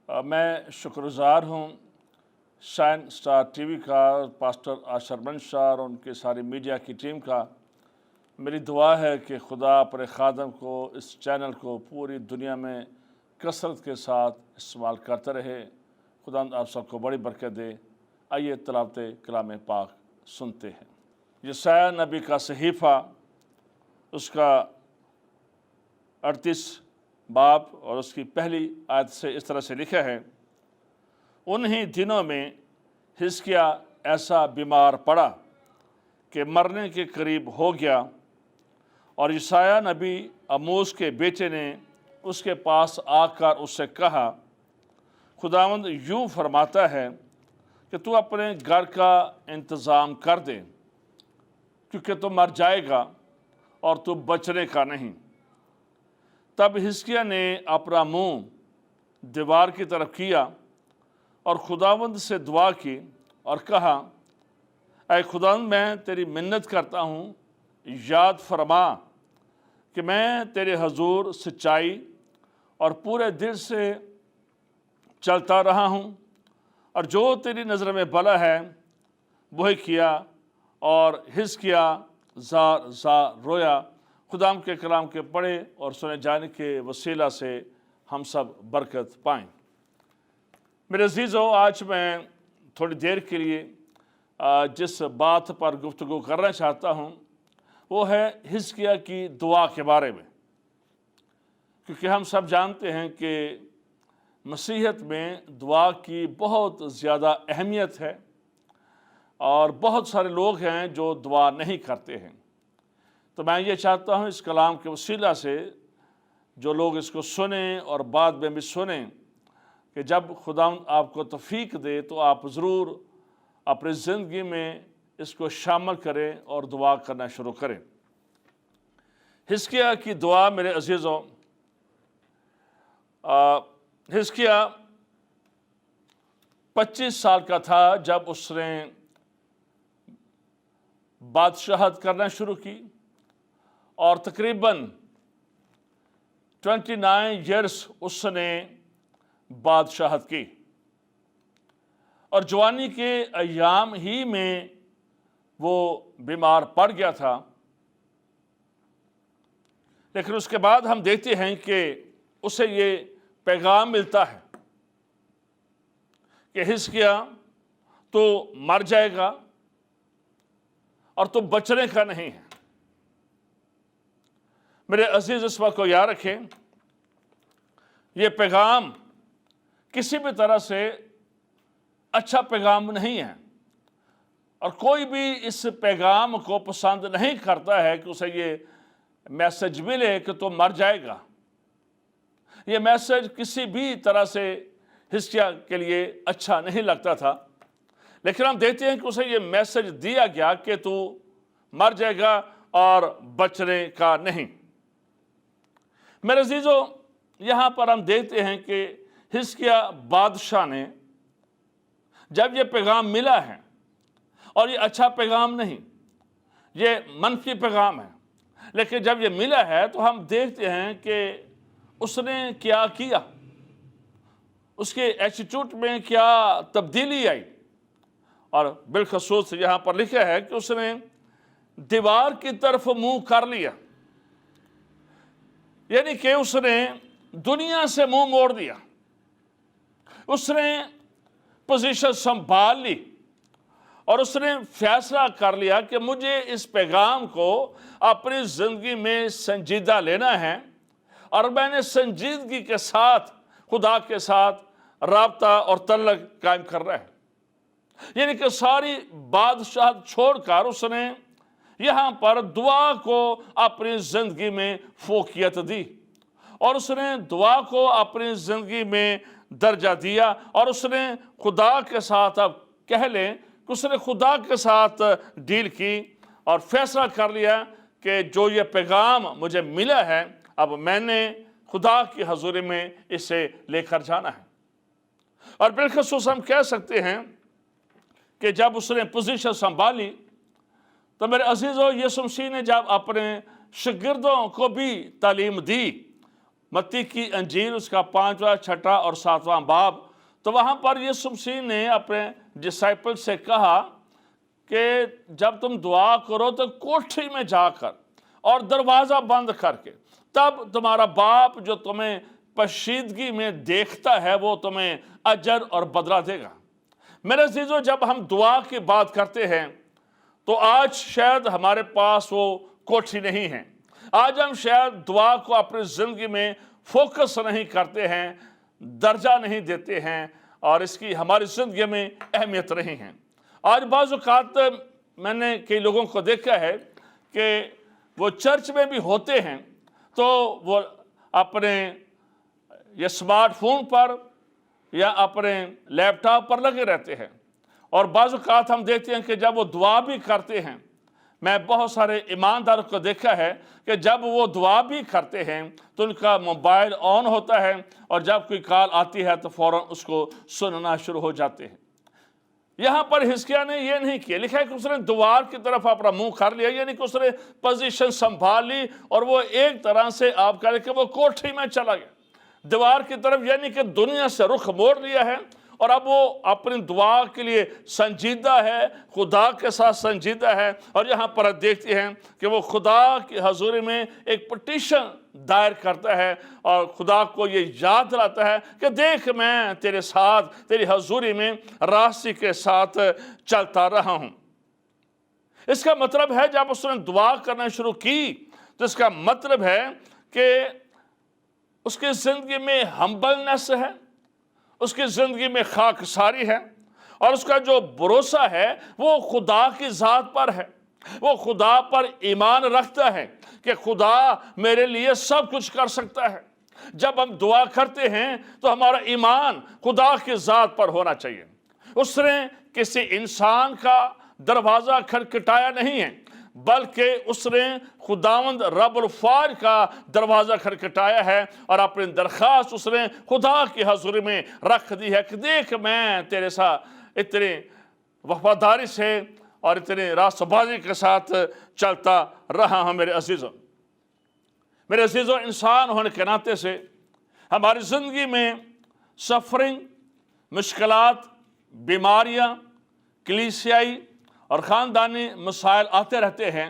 میں شکر گزار ہوں شائن سٹار ٹی وی کا، پاسٹر اشرمن شاہ اور ان کے ساری میڈیا کی ٹیم کا۔ میری دعا ہے کہ خدا اپنے خادم کو، اس چینل کو پوری دنیا میں کثرت کے ساتھ استعمال کرتا رہے۔ خدا آپ سب کو بڑی برکت دے۔ آئیے تلاوت کلام پاک سنتے ہیں۔ یسایہ نبی کا صحیفہ، اس کا 38 باب اور اس کی پہلی آیت سے اس طرح سے لکھا ہے: انہی دنوں میں حزقیہ ایسا بیمار پڑا کہ مرنے کے قریب ہو گیا، اور یسایہ نبی آموز کے بیٹے نے اس کے پاس آ کر اس سے کہا، خداوند یوں فرماتا ہے کہ تو اپنے گھر کا انتظام کر دے، کیونکہ تو مر جائے گا اور تو بچنے کا نہیں۔ تب حزقیہ نے اپنا منہ دیوار کی طرف کیا اور خداوند سے دعا کی اور کہا، اے خداوند، میں تیری منت کرتا ہوں، یاد فرما کہ میں تیرے حضور سچائی اور پورے دل سے چلتا رہا ہوں، اور جو تیری نظر میں بھلا ہے وہی کیا۔ اور حزقیہ زار زار رویا۔ خداوند کے کلام کے پڑھے اور سنے جانے کے وسیلہ سے ہم سب برکت پائیں۔ میرے عزیزو، آج میں تھوڑی دیر کے لیے جس بات پر گفتگو کرنا چاہتا ہوں وہ ہے حزقیہ کی دعا کے بارے میں، کیونکہ ہم سب جانتے ہیں کہ مسیحیت میں دعا کی بہت زیادہ اہمیت ہے، اور بہت سارے لوگ ہیں جو دعا نہیں کرتے ہیں۔ تو میں یہ چاہتا ہوں اس کلام کے وسیلہ سے جو لوگ اس کو سنیں اور بعد میں بھی سنیں، کہ جب خداوند آپ کو توفیق دے تو آپ ضرور اپنی زندگی میں اس کو شامل کریں اور دعا کرنا شروع کریں۔ حزقیہ کی دعا، میرے عزیزوں، حزقیہ 25 سال کا تھا جب اس نے بادشاہت کرنا شروع کی، اور تقریباً 29 ایئرس اس نے بادشاہت کی، اور جوانی کے ایام ہی میں وہ بیمار پڑ گیا تھا۔ لیکن اس کے بعد ہم دیکھتے ہیں کہ اسے یہ پیغام ملتا ہے کہ حزقیہ، تو مر جائے گا اور تو بچنے کا نہیں ہے۔ میرے عزیز، اس بات کو یاد رکھیں، یہ پیغام کسی بھی طرح سے اچھا پیغام نہیں ہے، اور کوئی بھی اس پیغام کو پسند نہیں کرتا ہے کہ اسے یہ میسج ملے کہ تو مر جائے گا۔ یہ میسج کسی بھی طرح سے حزقیہ کے لیے اچھا نہیں لگتا تھا، لیکن ہم دیکھتے ہیں کہ اسے یہ میسج دیا گیا کہ تو مر جائے گا اور بچنے کا نہیں۔ میرے عزیزو، یہاں پر ہم دیکھتے ہیں کہ حزقیہ بادشاہ نے جب یہ پیغام ملا ہے، اور یہ اچھا پیغام نہیں، یہ منفی پیغام ہے، لیکن جب یہ ملا ہے تو ہم دیکھتے ہیں کہ اس نے کیا کیا، اس کے ایٹیٹیوڈ میں کیا تبدیلی آئی۔ اور بالخصوص یہاں پر لکھا ہے کہ اس نے دیوار کی طرف منہ کر لیا، یعنی کہ اس نے دنیا سے منہ موڑ دیا۔ اس نے پوزیشن سنبھال لی، اور اس نے فیصلہ کر لیا کہ مجھے اس پیغام کو اپنی زندگی میں سنجیدہ لینا ہے، اور میں نے سنجیدگی کے ساتھ خدا کے ساتھ رابطہ اور تعلق قائم کر رہا ہے۔ یعنی کہ ساری بادشاہت چھوڑ کر اس نے یہاں پر دعا کو اپنی زندگی میں فوقیت دی، اور اس نے دعا کو اپنی زندگی میں درجہ دیا، اور اس نے خدا کے ساتھ، اب کہہ لیں کہ اس نے خدا کے ساتھ ڈیل کی، اور فیصلہ کر لیا کہ جو یہ پیغام مجھے ملا ہے، اب میں نے خدا کی حضوری میں اسے لے کر جانا ہے۔ اور بالخصوص ہم کہہ سکتے ہیں کہ جب اس نے پوزیشن سنبھالی تو میرے عزیزو، یسوع مسیح نے جب اپنے شاگردوں کو بھی تعلیم دی متی کی انجیل اس کا 5واں 6واں اور 7واں باب، تو وہاں پر یسوع مسیح نے اپنے ڈسائپل سے کہا کہ جب تم دعا کرو تو کوٹھی میں جا کر اور دروازہ بند کر کے، تب تمہارا باپ جو تمہیں پشیدگی میں دیکھتا ہے وہ تمہیں اجر اور بدلہ دے گا۔ میرے عزیزو، جب ہم دعا کی بات کرتے ہیں تو آج شاید ہمارے پاس وہ کوٹھی نہیں ہے، آج ہم شاید دعا کو اپنی زندگی میں فوکس نہیں کرتے ہیں، درجہ نہیں دیتے ہیں، اور اس کی ہماری زندگی میں اہمیت نہیں ہے۔ آج بعض اوقات میں نے کئی لوگوں کو دیکھا ہے کہ وہ چرچ میں بھی ہوتے ہیں تو وہ اپنے یا اسمارٹ فون پر یا اپنے لیپ ٹاپ پر لگے رہتے ہیں، اور بعض اوقات ہم دیکھتے ہیں کہ جب وہ دعا بھی کرتے ہیں، میں بہت سارے ایمانداروں کو دیکھا ہے کہ جب وہ دعا بھی کرتے ہیں تو ان کا موبائل آن ہوتا ہے، اور جب کوئی کال آتی ہے تو فوراً اس کو سننا شروع ہو جاتے ہیں۔ یہاں پر حزقیہ نے یہ نہیں کیا، لکھا ہے کہ اس نے دیوار کی طرف اپنا منہ کر لیا، یعنی کہ اس نے پوزیشن سنبھال لی، اور وہ ایک طرح سے آپ کہہ لیں کہ وہ کوٹھی میں چلا گیا دیوار کی طرف، یعنی کہ دنیا سے رخ موڑ لیا ہے، اور اب وہ اپنی دعا کے لیے سنجیدہ ہے، خدا کے ساتھ سنجیدہ ہے۔ اور یہاں پر دیکھتے ہیں کہ وہ خدا کی حضوری میں ایک پٹیشن دائر کرتا ہے، اور خدا کو یہ یاد دلاتا ہے کہ دیکھ میں تیرے ساتھ تیری حضوری میں راستی کے ساتھ چلتا رہا ہوں۔ اس کا مطلب ہے جب اس نے دعا کرنا شروع کی تو اس کا مطلب ہے کہ اس کی زندگی میں ہمبلنس ہے، اس کی زندگی میں خاکساری ہے، اور اس کا جو بھروسہ ہے وہ خدا کی ذات پر ہے، وہ خدا پر ایمان رکھتا ہے کہ خدا میرے لیے سب کچھ کر سکتا ہے۔ جب ہم دعا کرتے ہیں تو ہمارا ایمان خدا کی ذات پر ہونا چاہیے۔ اس نے کسی انسان کا دروازہ کھٹکھٹایا نہیں ہے، بلکہ اس نے خداوند رب الفاظ کا دروازہ کھٹکھٹایا ہے، اور اپنی درخواست اس نے خدا کی حضوری میں رکھ دی ہے کہ دیکھ میں تیرے ساتھ اتنی وفاداری سے اور اتنی راست بازی کے ساتھ چلتا رہا ہوں۔ میرے عزیزو، انسان ہونے کے ناطے سے ہماری زندگی میں سفرنگ، مشکلات، بیماریاں، کلیسیائی اور خاندانی مسائل آتے رہتے ہیں،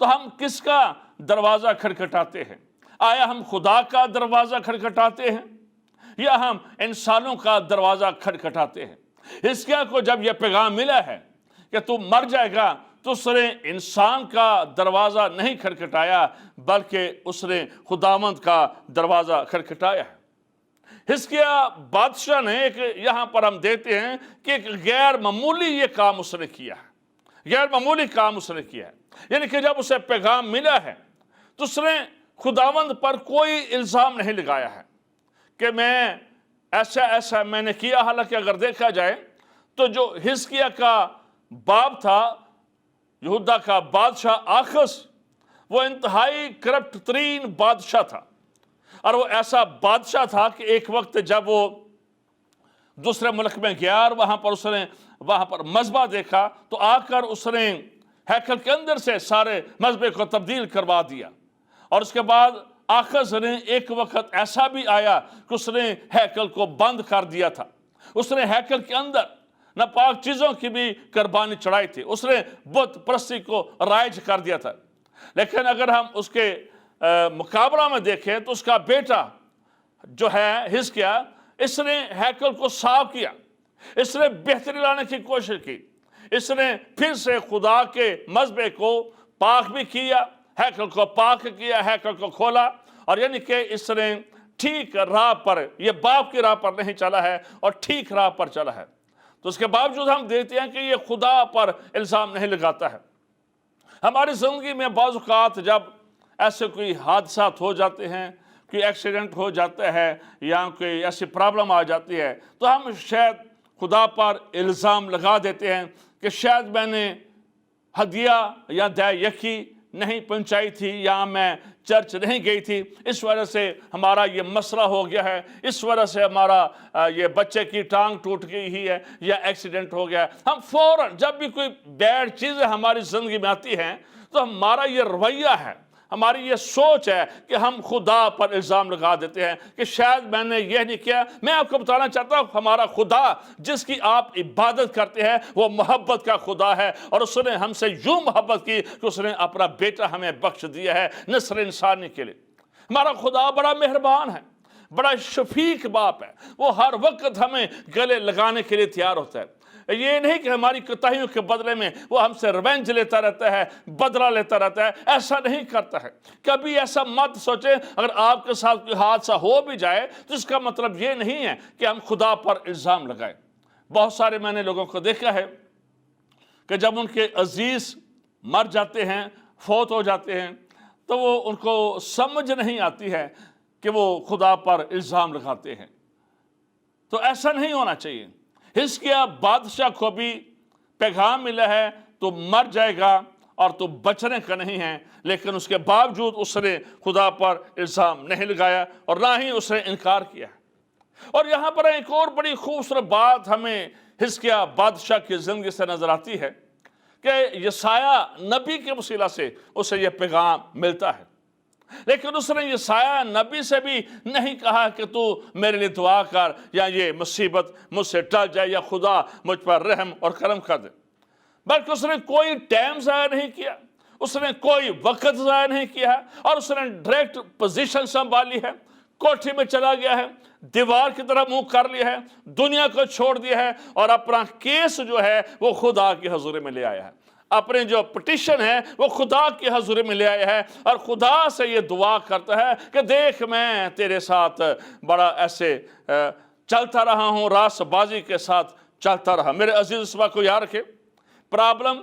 تو ہم کس کا دروازہ کھٹکھٹاتے ہیں؟ آیا ہم خدا کا دروازہ کھٹکھٹاتے ہیں یا ہم انسانوں کا دروازہ کھٹکھٹاتے ہیں؟ حزقیہ کو جب یہ پیغام ملا ہے کہ تو مر جائے گا تو اس نے انسان کا دروازہ نہیں کھٹکھٹایا، بلکہ اس نے خداوند کا دروازہ کھٹکھٹایا ہے۔ حزقیہ بادشاہ نے یہاں پر ہم دیکھتے ہیں کہ ایک غیر معمولی یہ کام اس نے کیا ہے، غیر معمولی کام اس نے کیا ہے، یعنی کہ جب اسے پیغام ملا ہے تو اس نے خداوند پر کوئی الزام نہیں لگایا ہے کہ میں ایسا میں نے کیا۔ حالانکہ اگر دیکھا جائے تو جو حزقیہ کا باپ تھا، یہودا کا بادشاہ آخز، وہ انتہائی کرپٹ ترین بادشاہ تھا، اور وہ ایسا بادشاہ تھا کہ ایک وقت جب وہ دوسرے ملک میں گیا اور وہاں پر مذبح دیکھا تو آ کر اس نے ہیکل کے اندر سے سارے مذبح کو تبدیل کروا دیا، اور اس کے بعد آخز نے ایک وقت ایسا بھی آیا کہ اس نے ہیکل کو بند کر دیا تھا، اس نے ہیکل کے اندر ناپاک چیزوں کی بھی قربانی چڑھائی تھی، اس نے بت پرستی کو رائج کر دیا تھا۔ لیکن اگر ہم اس کے مقابلہ میں دیکھیں تو اس کا بیٹا جو ہے حزقیہ، اس نے ہیکل کو صاف کیا، اس نے بہتری لانے کی کوشش کی، اس نے پھر سے خدا کے مذبح کو پاک بھی کیا، ہیکل کو پاک کیا، ہیکل کو کھولا، اور یعنی کہ اس نے ٹھیک راہ پر، یہ باپ کی راہ پر نہیں چلا ہے اور ٹھیک راہ پر چلا ہے۔ تو اس کے باوجود ہم دیکھتے ہیں کہ یہ خدا پر الزام نہیں لگاتا ہے۔ ہماری زندگی میں بعض اوقات جب ایسے کوئی حادثات ہو جاتے ہیں، کوئی ایکسیڈنٹ ہو جاتا ہے یا کوئی ایسی پرابلم آ جاتی ہے، تو ہم شاید خدا پر الزام لگا دیتے ہیں کہ شاید میں نے ہدیہ یا دے یکی نہیں پہنچائی تھی، یا میں چرچ نہیں گئی تھی، اس وجہ سے ہمارا یہ مسئلہ ہو گیا ہے، اس وجہ سے ہمارا یہ بچے کی ٹانگ ٹوٹ گئی ہے یا ایکسیڈنٹ ہو گیا ہے۔ ہم فوراً جب بھی کوئی بیڈ چیزیں ہماری زندگی میں آتی ہیں تو ہمارا یہ رویہ ہے، ہماری یہ سوچ ہے کہ ہم خدا پر الزام لگا دیتے ہیں کہ شاید میں نے یہ نہیں کیا۔ میں آپ کو بتانا چاہتا ہوں ہمارا خدا جس کی آپ عبادت کرتے ہیں وہ محبت کا خدا ہے، اور اس نے ہم سے یوں محبت کی کہ اس نے اپنا بیٹا ہمیں بخش دیا ہے نسل انسانی کے لیے۔ ہمارا خدا بڑا مہربان ہے، بڑا شفیق باپ ہے، وہ ہر وقت ہمیں گلے لگانے کے لیے تیار ہوتا ہے۔ یہ نہیں کہ ہماری کوتاہیوں کے بدلے میں وہ ہم سے ریونج لیتا رہتا ہے، بدلہ لیتا رہتا ہے، ایسا نہیں کرتا ہے۔ کبھی ایسا مت سوچیں اگر آپ کے ساتھ کوئی حادثہ ہو بھی جائے تو اس کا مطلب یہ نہیں ہے کہ ہم خدا پر الزام لگائیں۔ بہت سارے میں نے لوگوں کو دیکھا ہے کہ جب ان کے عزیز مر جاتے ہیں، فوت ہو جاتے ہیں، تو وہ ان کو سمجھ نہیں آتی ہے کہ وہ خدا پر الزام لگاتے ہیں۔ تو ایسا نہیں ہونا چاہیے۔ حزقیہ بادشاہ کو بھی پیغام ملا ہے تو مر جائے گا اور تو بچنے کا نہیں ہے، لیکن اس کے باوجود اس نے خدا پر الزام نہیں لگایا اور نہ ہی اس نے انکار کیا۔ اور یہاں پر ایک اور بڑی خوبصورت بات ہمیں حزقیہ بادشاہ کی زندگی سے نظر آتی ہے کہ یسایہ نبی کے وسیلہ سے اسے یہ پیغام ملتا ہے، لیکن اس نے یسایہ نبی سے بھی نہیں کہا کہ تو میرے لیے دعا کر یا یہ مصیبت مجھ سے ٹل جائے یا خدا مجھ پر رحم اور کرم کر دے، بلکہ اس نے کوئی ٹائم ضائع نہیں کیا، اس نے کوئی وقت ضائع نہیں کیا ہے، اور اس نے ڈائریکٹ پوزیشن سنبھالی ہے، کوٹھی میں چلا گیا ہے، دیوار کی طرف منہ کر لیا ہے، دنیا کو چھوڑ دیا ہے، اور اپنا کیس جو ہے وہ خدا کی حضوری میں لے آیا ہے، اپنے جو پٹیشن ہے وہ خدا کی حضوری میں لے آیا ہے، اور خدا سے یہ دعا کرتا ہے کہ دیکھ میں تیرے ساتھ بڑا ایسے چلتا رہا ہوں، راست بازی کے ساتھ چلتا رہا۔ میرے عزیز اس بات کو یاد رکھیں، پرابلم،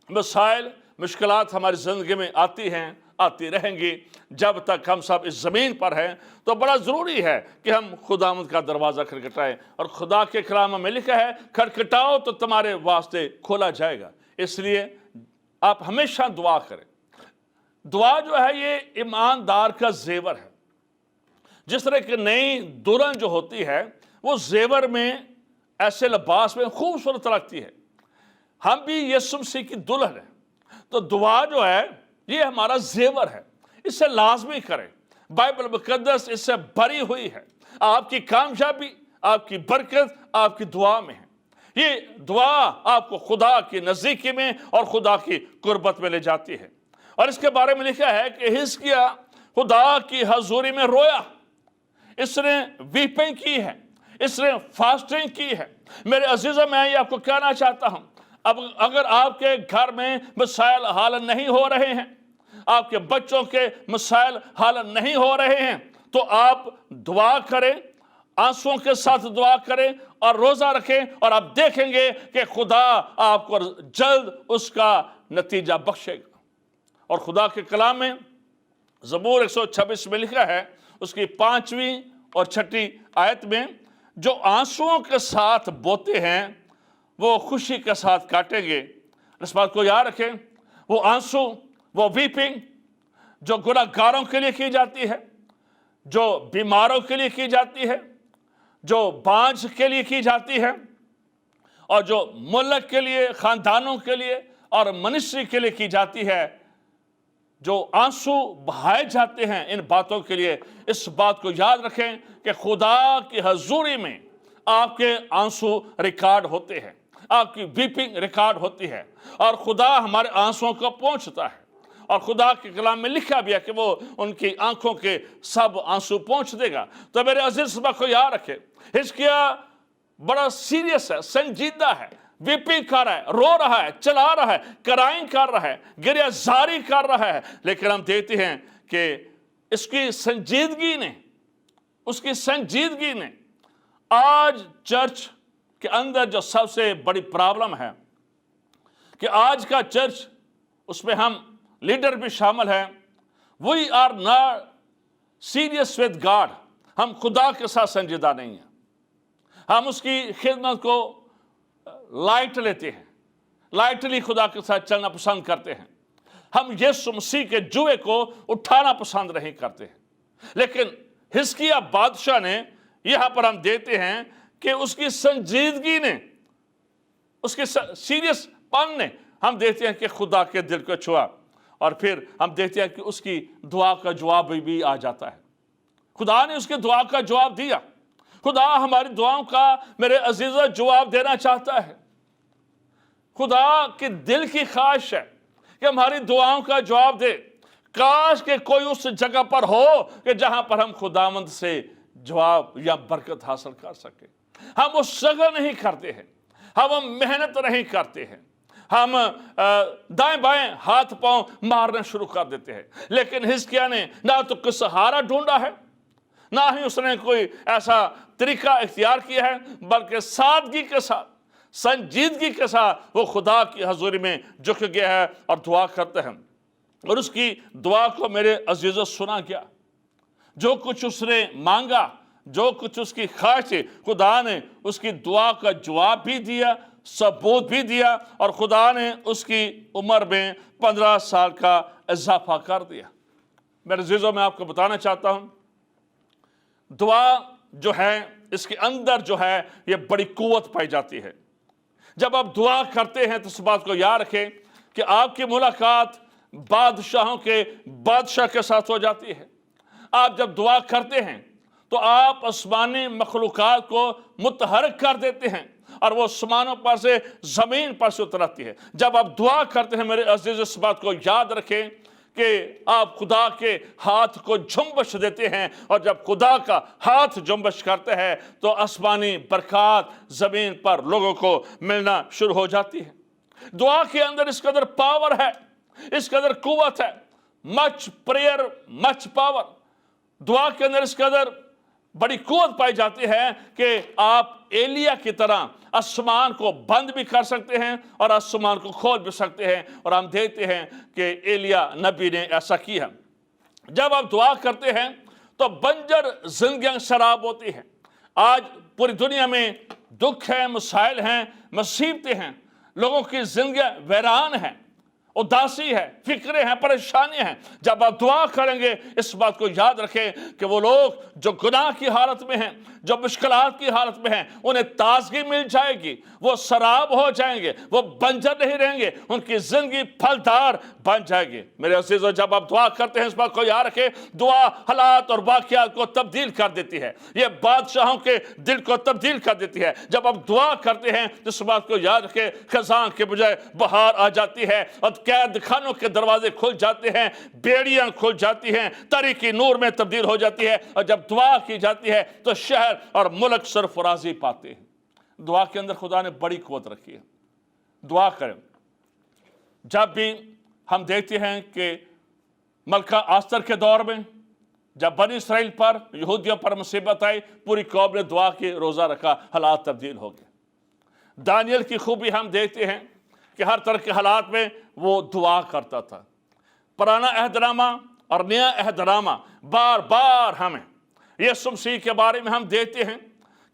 مسائل، مشکلات ہماری زندگی میں آتی ہیں، آتی رہیں گی جب تک ہم سب اس زمین پر ہیں، تو بڑا ضروری ہے کہ ہم خداوند کا دروازہ کھٹکھٹائیں، اور خدا کے کلام میں لکھا ہے کھٹکھٹاؤ تو تمہارے واسطے کھولا جائے گا۔ اس لیے آپ ہمیشہ دعا کریں۔ دعا جو ہے یہ ایماندار کا زیور ہے۔ جس طرح کہ نئی دلہن جو ہوتی ہے وہ زیور میں، ایسے لباس میں خوبصورت لگتی ہے، ہم بھی یسوع مسیح کی دلہن ہیں، تو دعا جو ہے یہ ہمارا زیور ہے، اسے لازمی کریں۔ بائبل مقدس اس سے بھری ہوئی ہے۔ آپ کی کامیابی، آپ کی برکت آپ کی دعا میں ہے۔ یہ دعا آپ کو خدا کی نزدیکی میں اور خدا کی قربت میں لے جاتی ہے۔ اور اس کے بارے میں لکھا ہے کہ حزقیہ خدا کی حضوری میں رویا، اس نے ویپنگ کی ہے، اس نے فاسٹنگ کی ہے۔ میرے عزیزوں، میں یہ آپ کو کہنا چاہتا ہوں، اب اگر آپ کے گھر میں مسائل حل نہیں ہو رہے ہیں، آپ کے بچوں کے مسائل حل نہیں ہو رہے ہیں، تو آپ دعا کریں، آنسوؤں کے ساتھ دعا کریں اور روزہ رکھیں، اور آپ دیکھیں گے کہ خدا آپ کو جلد اس کا نتیجہ بخشے گا۔ اور خدا کے کلام میں زبور 126 میں لکھا ہے، اس کی 5ویں اور 6ٹھی آیت میں، جو آنسوؤں کے ساتھ بوتے ہیں وہ خوشی کے ساتھ کاٹیں گے۔ اس بات کو یاد رکھیں، وہ آنسو، وہ ویپنگ جو گناہ گاروں کے لیے کی جاتی ہے، جو بیماروں کے لیے کی جاتی ہے، جو بانجھ کے لیے کی جاتی ہے، اور جو ملک کے لیے، خاندانوں کے لیے اور منسٹری کے لیے کی جاتی ہے، جو آنسو بہائے جاتے ہیں ان باتوں کے لیے، اس بات کو یاد رکھیں کہ خدا کی حضوری میں آپ کے آنسو ریکارڈ ہوتے ہیں، آپ کی ویپنگ ریکارڈ ہوتی ہے، اور خدا ہمارے آنسوؤں کو پہنچتا ہے۔ اور خدا کے کلام میں لکھا بھی ہے کہ وہ ان کی آنکھوں کے سب آنسو پہنچ دے گا۔ تو میرے عزیز صبح کو یاد رکھے، حزقیہ بڑا سیریس ہے، سنجیدہ ہے، ویپنگ کر رہا ہے، رو رہا ہے، چلا رہا ہے، کرائنگ کر رہا ہے، گریہ زاری کر رہا ہے، لیکن ہم دیکھتے ہیں کہ اس کی سنجیدگی نے آج چرچ کے اندر جو سب سے بڑی پرابلم ہے کہ آج کا چرچ، اس میں ہم لیڈر بھی شامل ہیں، we are not serious with God, ہم خدا کے ساتھ سنجیدہ نہیں ہیں، ہم اس کی خدمت کو لائٹ لیتے ہیں، لائٹلی خدا کے ساتھ چلنا پسند کرتے ہیں، ہم یسوع مسیح کے جوئے کو اٹھانا پسند نہیں کرتے ہیں۔ لیکن حزقیہ بادشاہ نے یہاں پر ہم دیتے ہیں کہ اس کی سنجیدگی نے، اس کے سیریس پن نے، ہم دیکھتے ہیں کہ خدا کے دل کو چھوا، اور پھر ہم دیکھتے ہیں کہ اس کی دعا کا جواب بھی آ جاتا ہے۔ خدا نے اس کی دعا کا جواب دیا۔ خدا ہماری دعاؤں کا میرے عزیزوں جواب دینا چاہتا ہے۔ خدا کے دل کی خواہش ہے کہ ہماری دعاؤں کا جواب دے۔ کاش کہ کوئی اس جگہ پر ہو کہ جہاں پر ہم خداوند سے جواب یا برکت حاصل کر سکیں۔ ہم اس جگہ نہیں کرتے ہیں، ہم محنت نہیں کرتے ہیں، ہم دائیں بائیں ہاتھ پاؤں مارنا شروع کر دیتے ہیں۔ لیکن حزقیہ نے نہ تو کوئی سہارا ڈھونڈا ہے، نہ ہی اس نے کوئی ایسا طریقہ اختیار کیا ہے، بلکہ سادگی کے ساتھ، سنجیدگی کے ساتھ وہ خدا کی حضوری میں جھک گیا ہے اور دعا کرتے ہیں۔ اور اس کی دعا کو میرے عزیزوں سنا گیا۔ جو کچھ اس نے مانگا، جو کچھ اس کی خواہش تھی، خدا نے اس کی دعا کا جواب بھی دیا، ثبوت بھی دیا، اور خدا نے اس کی عمر میں 15 سال کا اضافہ کر دیا۔ میرے عزیزوں میں آپ کو بتانا چاہتا ہوں، دعا جو ہے اس کے اندر جو ہے یہ بڑی قوت پائی جاتی ہے۔ جب آپ دعا کرتے ہیں تو اس بات کو یاد رکھیں کہ آپ کی ملاقات بادشاہوں کے بادشاہ کے ساتھ ہو جاتی ہے۔ آپ جب دعا کرتے ہیں تو آپ آسمانی مخلوقات کو متحرک کر دیتے ہیں اور وہ آسمانوں پر سے زمین پر سے اترتی ہے۔ جب آپ دعا کرتے ہیں میرے عزیز اس بات کو یاد رکھیں کہ آپ خدا کے ہاتھ کو جنبش دیتے ہیں، اور جب خدا کا ہاتھ جنبش کرتے ہیں تو آسمانی برکات زمین پر لوگوں کو ملنا شروع ہو جاتی ہے۔ دعا کے اندر اس قدر پاور ہے، اس قدر قوت ہے، مچ پریئر مچ پاور۔ دعا کے اندر اس قدر بڑی قوت پائی جاتی ہے کہ آپ ایلیا کی طرح آسمان کو بند بھی کر سکتے ہیں اور آسمان کو کھول بھی سکتے ہیں، اور ہم دیکھتے ہیں کہ ایلیا نبی نے ایسا کیا۔ جب آپ دعا کرتے ہیں تو بنجر زندگیاں شراب ہوتی ہیں۔ آج پوری دنیا میں دکھ ہے، مسائل ہیں، مصیبتیں ہیں، لوگوں کی زندگیاں ویران ہیں، اداسی ہے، فکریں ہیں، پریشانیاں ہیں۔ جب آپ دعا کریں گے اس بات کو یاد رکھیں کہ وہ لوگ جو گناہ کی حالت میں ہیں، جو مشکلات کی حالت میں ہیں، انہیں تازگی مل جائے گی، وہ سراب ہو جائیں گے، وہ بنجر نہیں رہیں گے، ان کی زندگی پھلدار بن جائے گی۔ میرے عزیزو، جب آپ دعا کرتے ہیں اس بات کو یاد رکھیں، دعا حالات اور واقعات کو تبدیل کر دیتی ہے، یہ بادشاہوں کے دل کو تبدیل کر دیتی ہے۔ جب آپ دعا کرتے ہیں تو اس بات کو یاد رکھیں، خزاں کے بجائے بہار آ جاتی ہے، اور قید خانوں کے دروازے کھل جاتے ہیں، بیڑیاں کھل جاتی ہیں، تاریکی نور میں تبدیل ہو جاتی ہے، اور جب دعا کی جاتی ہے تو شہر اور ملک سرفرازی پاتے ہیں۔ دعا کے اندر خدا نے بڑی قوت رکھی ہے۔ دعا کریں۔ جب بھی ہم دیکھتے ہیں کہ ملکہ آستر کے دور میں جب بنی اسرائیل پر، یہودیوں پر مصیبت آئی، پوری قوم نے دعا کی روزہ رکھا، حالات تبدیل ہو گئے۔ دانیل کی خوبی ہم دیکھتے ہیں کہ ہر طرح کے حالات میں وہ دعا کرتا تھا۔ پرانا عہد نامہ اور نیا عہد نامہ بار بار ہمیں یسوع مسیح کے بارے میں ہم دیکھتے ہیں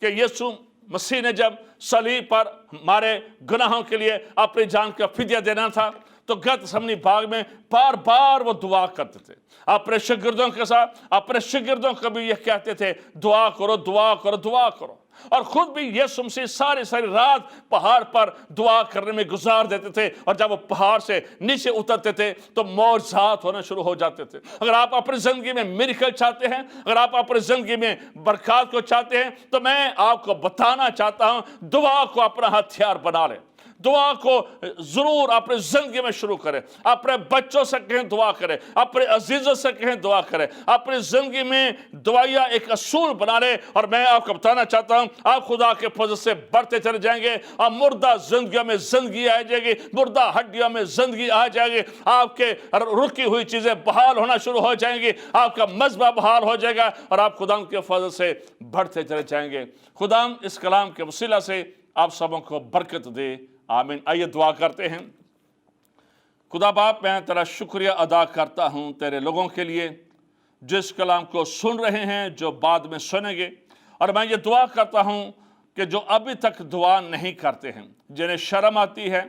کہ یسوع مسیح نے جب صلیب پر ہمارے گناہوں کے لیے اپنی جان کا فدیہ دینا تھا تو گتسمنی باغ میں بار بار وہ دعا کرتے تھے اپنے شاگردوں کے ساتھ۔ اپنے شاگردوں کو بھی یہ کہتے تھے دعا کرو، دعا کرو، دعا کرو، اور خود بھی یسوع مسیح ساری رات پہاڑ پر دعا کرنے میں گزار دیتے تھے، اور جب وہ پہاڑ سے نیچے اترتے تھے تو معجزات ہونا شروع ہو جاتے تھے۔ اگر آپ اپنی زندگی میں میریکل چاہتے ہیں، اگر آپ اپنی زندگی میں برکات کو چاہتے ہیں، تو میں آپ کو بتانا چاہتا ہوں دعا کو اپنا ہتھیار بنا لیں۔ دعا کو ضرور اپنے زندگی میں شروع کریں۔ اپنے بچوں سے کہیں دعا کریں، اپنے عزیزوں سے کہیں دعا کریں، اپنی زندگی میں دعائیہ ایک اصول بنا لیں، اور میں آپ کو بتانا چاہتا ہوں آپ خدا کے فضل سے بڑھتے چلے جائیں گے، اور مردہ زندگیوں میں زندگی آ جائے گی، مردہ ہڈیوں میں زندگی آ جائے گی، آپ کے رکی ہوئی چیزیں بحال ہونا شروع ہو جائیں گی، آپ کا مذہبہ بحال ہو جائے گا، اور آپ خدا کے فضل سے بڑھتے چلے جائیں گے۔ خدا اس کلام کے وسیلہ سے آپ سبوں کو برکت دے، آمین۔ آئیے دعا کرتے ہیں۔ خدا باپ، میں تیرا شکریہ ادا کرتا ہوں تیرے لوگوں کے لیے جو اس کلام کو سن رہے ہیں، جو بعد میں سنیں گے، اور میں یہ دعا کرتا ہوں کہ جو ابھی تک دعا نہیں کرتے ہیں، جنہیں شرم آتی ہے،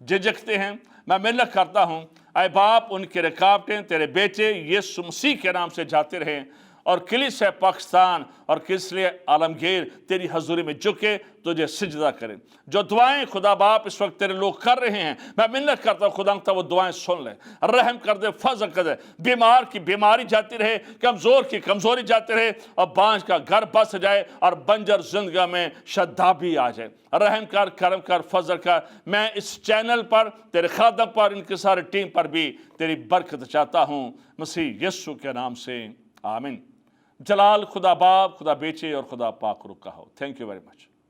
جھجکتے ہیں، میں منت کرتا ہوں اے باپ ان کی رکاوٹیں تیرے بیٹے یسوع مسیح کے نام سے جاتے رہیں، اور کلیسیا پاکستان اور کلیسیا عالمگیر تیری حضوری میں جھکے تجھے سجدہ کریں۔ جو دعائیں خدا باپ اس وقت تیرے لوگ کر رہے ہیں، میں منت کرتا ہوں خدا وہ دعائیں سن لے، رحم کر دے، فضل کر دے، بیمار کی بیماری جاتی رہے، کمزور کی کمزوری جاتی رہے، اور بانجھ کا گھر بس جائے اور بنجر زندگی میں شادابی آ جائے۔ رحم کر، کرم کر، فضل کر۔ میں اس چینل پر تیرے خادم پر، ان کے سارے ٹیم پر بھی تیری برکت چاہتا ہوں، مسیح یسوع کے نام سے آمین۔ جلال خدا باپ، خدا بیٹے اور خدا پاک روح کا ہو۔ Thank you very much.